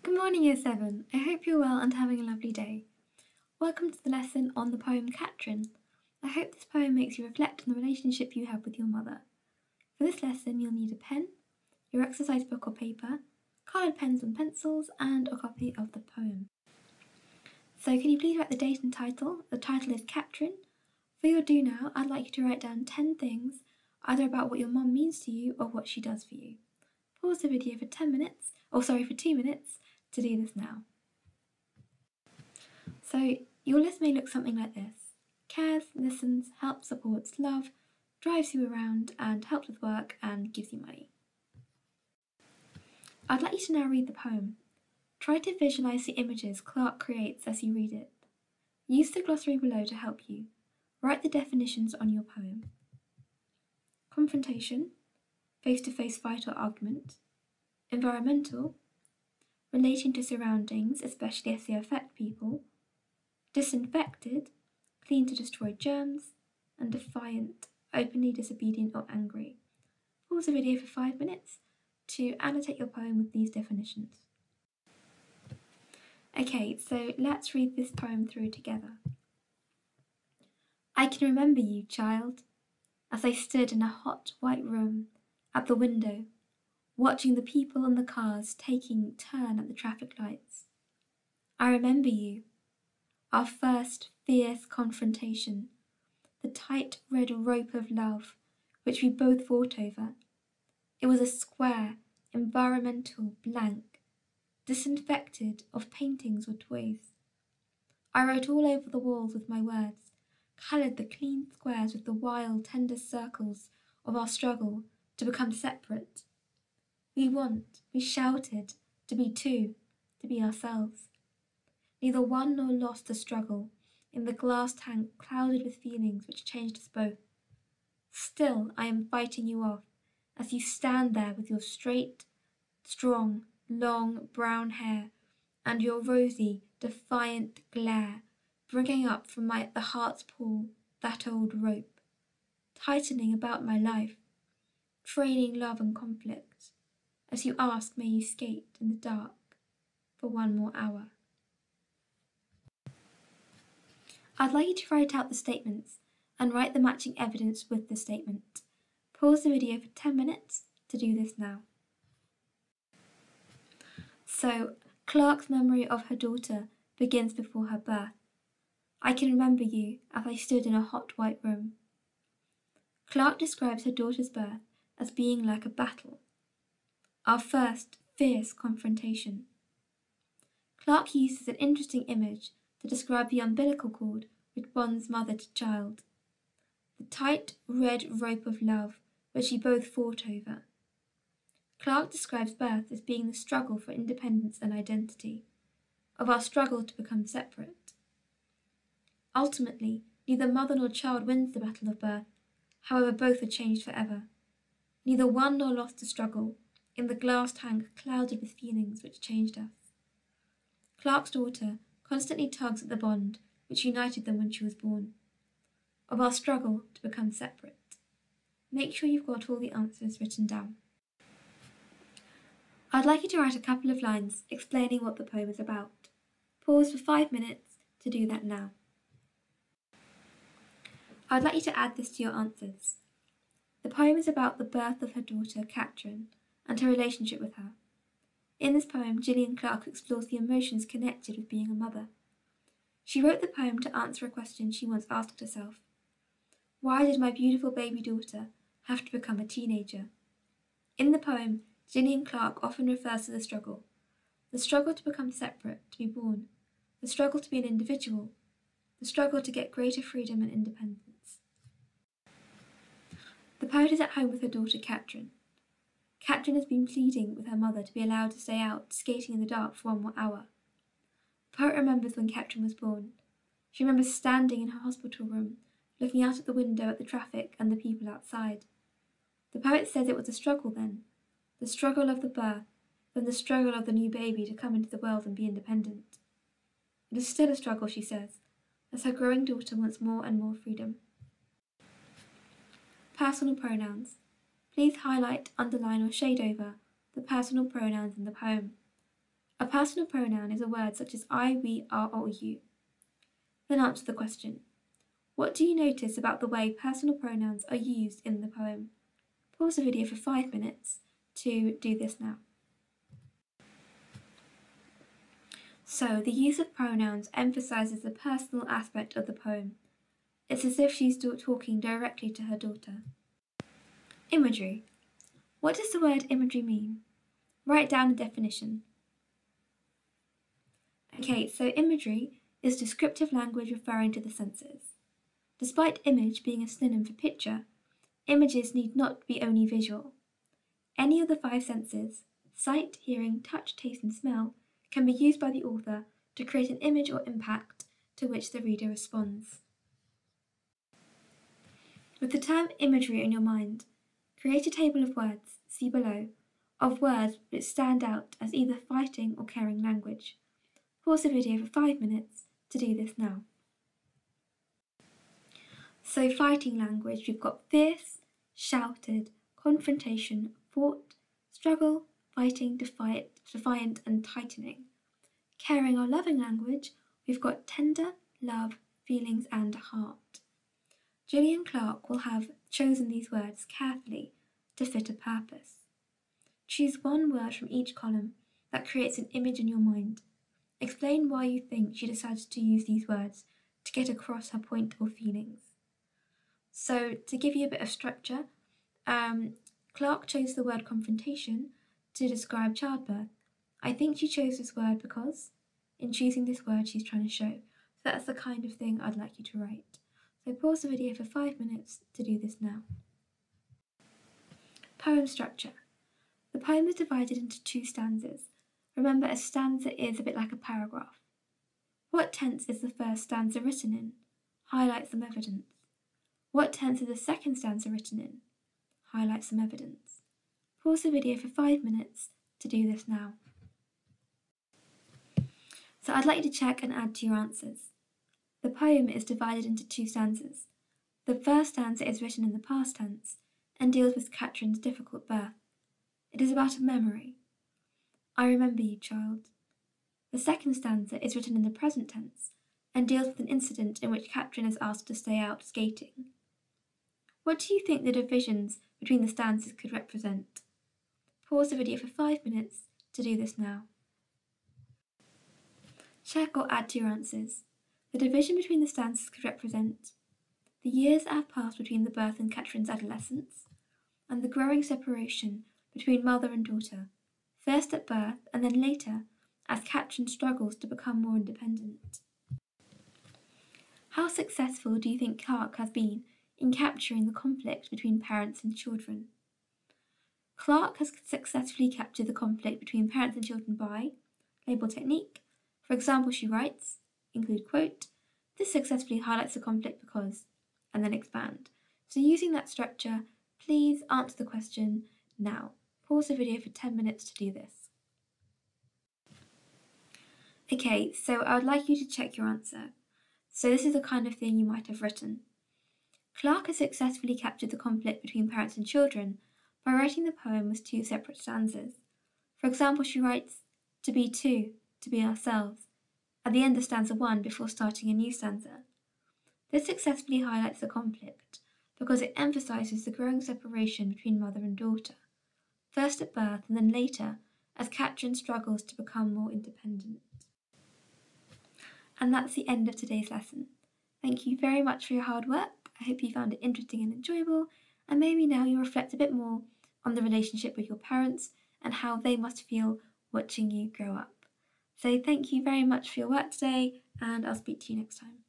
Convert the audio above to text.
Good morning, Year 7. I hope you're well and having a lovely day. Welcome to the lesson on the poem Catrin. I hope this poem makes you reflect on the relationship you have with your mother. For this lesson, you'll need a pen, your exercise book or paper, coloured pens and pencils, and a copy of the poem. So can you please write the date and title? The title is Catrin. For your do now, I'd like you to write down 10 things, either about what your mum means to you or what she does for you. Pause the video for 2 minutes, to do this now. So your list may look something like this: cares, listens, helps, supports, love, drives you around, and helps with work, and gives you money. I'd like you to now read the poem. Try to visualise the images Clark creates as you read it. Use the glossary below to help you. Write the definitions on your poem. Confrontation, face-to-face fight or argument. Environmental, relating to surroundings, especially as they affect people. Disinfected, clean to destroy germs. And defiant, openly disobedient or angry. Pause the video for 5 minutes to annotate your poem with these definitions. Okay, so let's read this poem through together. I can remember you, child, as I stood in a hot white room at the window, watching the people and the cars taking turn at the traffic lights. I remember you, our first fierce confrontation, the tight red rope of love which we both fought over. It was a square, environmental blank, disinfected of paintings or toys. I wrote all over the walls with my words, coloured the clean squares with the wild, tender circles of our struggle to become separate. We shouted, to be two, to be ourselves. Neither won nor lost the struggle in the glass tank clouded with feelings which changed us both. Still I am fighting you off as you stand there with your straight, strong, long brown hair and your rosy, defiant glare, bringing up from the heart's pool that old rope, tightening about my life, training love and conflict. As you ask, may you skate in the dark for 1 more hour. I'd like you to write out the statements and write the matching evidence with the statement. Pause the video for 10 minutes to do this now. So, Clark's memory of her daughter begins before her birth. I can remember you as I stood in a hot white room. Clark describes her daughter's birth as being like a battle. Our first fierce confrontation. Clark uses an interesting image to describe the umbilical cord which bonds mother to child. The tight red rope of love which we both fought over. Clark describes birth as being the struggle for independence and identity, of our struggle to become separate. Ultimately, neither mother nor child wins the battle of birth, however both are changed forever. Neither won nor lost the struggle, in the glass tank clouded with feelings which changed us. Clark's daughter constantly tugs at the bond which united them when she was born, of our struggle to become separate. Make sure you've got all the answers written down. I'd like you to write a couple of lines explaining what the poem is about. Pause for 5 minutes to do that now. I'd like you to add this to your answers. The poem is about the birth of her daughter, Catrin, and her relationship with her. In this poem, Gillian Clark explores the emotions connected with being a mother. She wrote the poem to answer a question she once asked herself. Why did my beautiful baby daughter have to become a teenager? In the poem, Gillian Clark often refers to the struggle to become separate, to be born, the struggle to be an individual, the struggle to get greater freedom and independence. The poet is at home with her daughter Catrin. Catrin has been pleading with her mother to be allowed to stay out skating in the dark for 1 more hour. The poet remembers when Catrin was born. She remembers standing in her hospital room, looking out at the window at the traffic and the people outside. The poet says it was a struggle then, the struggle of the birth, then the struggle of the new baby to come into the world and be independent. It is still a struggle, she says, as her growing daughter wants more and more freedom. Personal pronouns. Please highlight, underline or shade over the personal pronouns in the poem. A personal pronoun is a word such as I, we, our, or you. Then answer the question. What do you notice about the way personal pronouns are used in the poem? Pause the video for 5 minutes to do this now. So, the use of pronouns emphasizes the personal aspect of the poem. It's as if she's talking directly to her daughter. Imagery. What does the word imagery mean? Write down a definition. Okay, so imagery is descriptive language referring to the senses. Despite image being a synonym for picture, images need not be only visual. Any of the 5 senses, sight, hearing, touch, taste, and smell, can be used by the author to create an image or impact to which the reader responds. With the term imagery in your mind, create a table of words, see below, of words which stand out as either fighting or caring language. Pause the video for 5 minutes to do this now. So fighting language, we've got fierce, shouted, confrontation, fought, struggle, fighting, defiant and tightening. Caring or loving language, we've got tender, love, feelings and heart. Gillian Clark will have chosen these words carefully to fit a purpose. Choose one word from each column that creates an image in your mind. Explain why you think she decided to use these words to get across her point or feelings. So, to give you a bit of structure, Clark chose the word confrontation to describe childbirth. I think she chose this word because, in choosing this word, she's trying to show. So that's the kind of thing I'd like you to write. So pause the video for 5 minutes to do this now. Poem structure. The poem is divided into 2 stanzas. Remember, a stanza is a bit like a paragraph. What tense is the first stanza written in? Highlight some evidence. What tense is the second stanza written in? Highlight some evidence. Pause the video for 5 minutes to do this now. So I'd like you to check and add to your answers. The poem is divided into 2 stanzas. The first stanza is written in the past tense and deals with Catrin's difficult birth. It is about a memory. I remember you, child. The second stanza is written in the present tense and deals with an incident in which Catrin is asked to stay out skating. What do you think the divisions between the stanzas could represent? Pause the video for 5 minutes to do this now. Check or add to your answers. The division between the stanzas could represent the years that have passed between the birth and Catrin's adolescence, and the growing separation between mother and daughter, first at birth and then later as Catrin struggles to become more independent. How successful do you think Clark has been in capturing the conflict between parents and children? Clark has successfully captured the conflict between parents and children by label technique. For example, she writes, include quote, this successfully highlights the conflict because, and then expand. So using that structure, please answer the question now. Pause the video for 10 minutes to do this. Okay, so I would like you to check your answer. So this is the kind of thing you might have written. Clark has successfully captured the conflict between parents and children by writing the poem with 2 separate stanzas. For example, she writes, to be 2, to be ourselves, at the end of stanza 1 before starting a new stanza. This successfully highlights the conflict because it emphasises the growing separation between mother and daughter, first at birth and then later as Catrin struggles to become more independent. And that's the end of today's lesson. Thank you very much for your hard work. I hope you found it interesting and enjoyable, and maybe now you'll reflect a bit more on the relationship with your parents and how they must feel watching you grow up. So thank you very much for your work today, and I'll speak to you next time.